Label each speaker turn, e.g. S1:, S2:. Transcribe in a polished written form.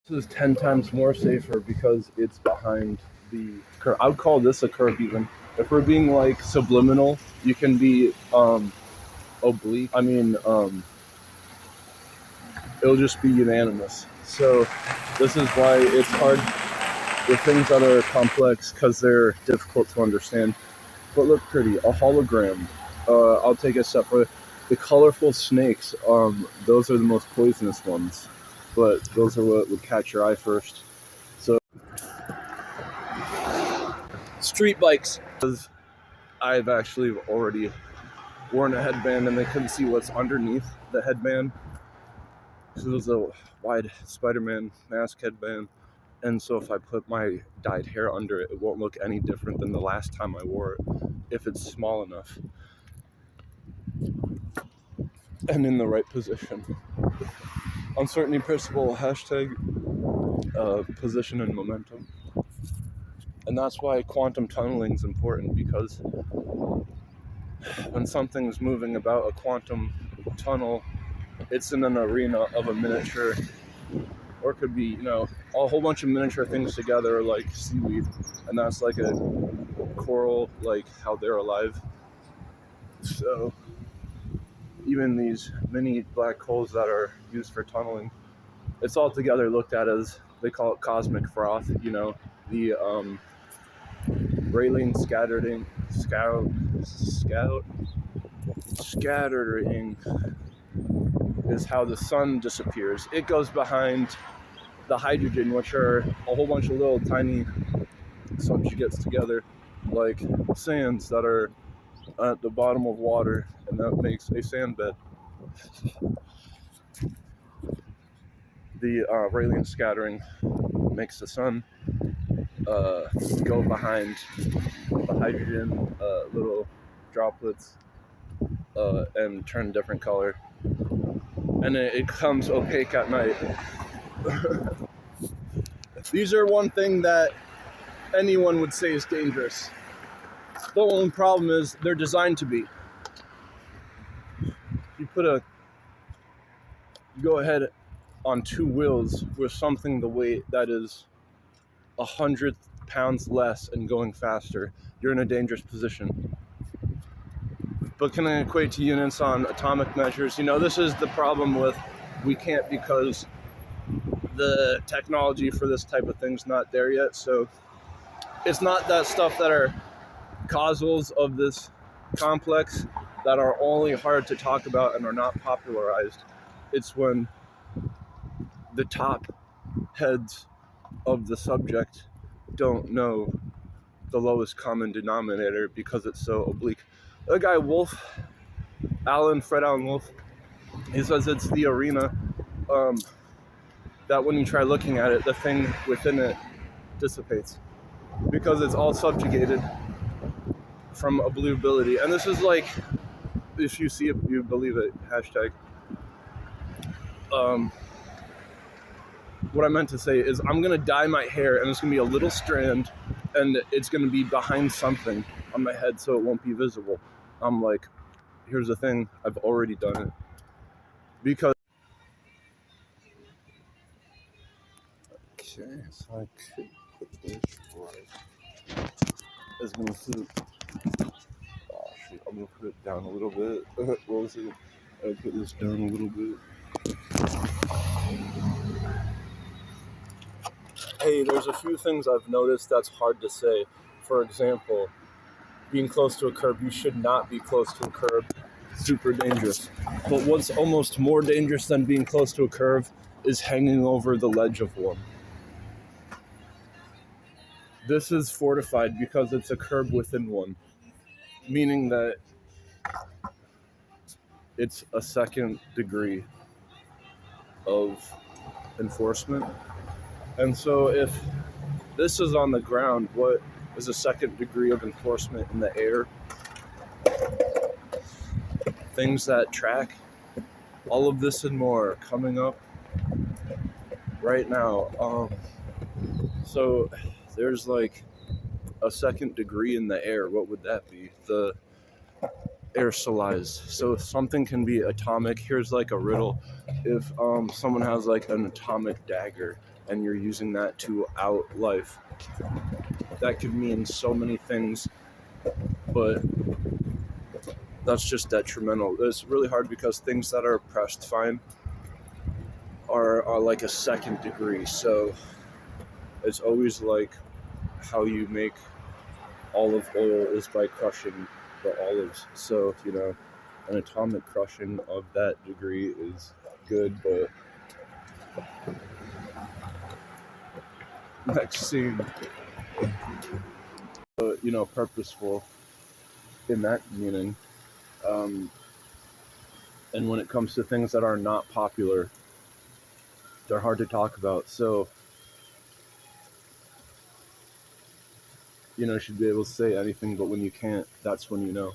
S1: This is 10 times more safer because it's behind the curve. I would call this a curve even. If we're being like subliminal, you can be oblique. It'll just be unanimous. So this is why it's hard with things that are complex because they're difficult to understand, but look pretty. A hologram. I'll take a step further. The colorful snakes. Those are the most poisonous ones, but those are what would catch your eye first. So street bikes. Because I've actually already worn a headband and they couldn't see what's underneath the headband. So it was a wide Spider-Man mask headband. And so if I put my dyed hair under it, it won't look any different than the last time I wore it if it's small enough and in the right position. Uncertainty principle, hashtag position and momentum. And that's why quantum tunneling is important, because when something's moving about a quantum tunnel, it's in an arena of a miniature, or it could be, a whole bunch of miniature things together, like seaweed, and that's like a coral, like how they're alive. So even these mini black holes that are used for tunneling, it's all together looked at as, they call it cosmic froth, the Rayleigh scattering is how the sun disappears. It goes behind the hydrogen, which are a whole bunch of little tiny subjugates together, like sands that are at the bottom of water, and that makes a sand bed. The Rayleigh scattering makes the sun go behind the hydrogen little droplets and turn different color, and it becomes opaque at night. These are one thing that anyone would say is dangerous. The only problem is they're designed to be. You go ahead on two wheels with something the weight that is 100 pounds less and going faster, you're in a dangerous position. But can I equate to units on atomic measures? This is the problem with, we can't, because the technology for this type of thing's not there yet. So it's not that stuff that are causals of this complex that are only hard to talk about and are not popularized. It's when the top heads of the subject don't know the lowest common denominator because it's so oblique. The guy Fred Allen Wolf, he says it's the arena that when you try looking at it, the thing within it dissipates because it's all subjugated from obliviability. And this is like, if you see it, you believe it, hashtag. What I meant to say is I'm going to dye my hair, and it's going to be a little strand, and it's going to be behind something on my head so it won't be visible. I'm like, here's the thing, I've already done it. Because... Okay, so I could put this right. It's going to suit. Oh, shit, I'm going to put it down a little bit. What was it? I'll put this down a little bit. Hey, there's a few things I've noticed that's hard to say. For example, being close to a curb, you should not be close to a curb. Super dangerous. But what's almost more dangerous than being close to a curve is hanging over the ledge of one. This is fortified because it's a curb within one, meaning that it's a second degree of enforcement. And so if this is on the ground, what is a second degree of enforcement in the air? Things that track, all of this and more coming up right now. So there's like a second degree in the air. What would that be? The aerosolized. So if something can be atomic, here's like a riddle. If someone has like an atomic dagger, and you're using that to out life. That could mean so many things, but that's just detrimental. It's really hard because things that are pressed fine are like a second degree. So it's always like how you make olive oil is by crushing the olives. So, an atomic crushing of that degree is good, but next scene, purposeful in that meaning. Um, and when it comes to things that are not popular, they're hard to talk about. So, you should be able to say anything, but when you can't, that's when you know.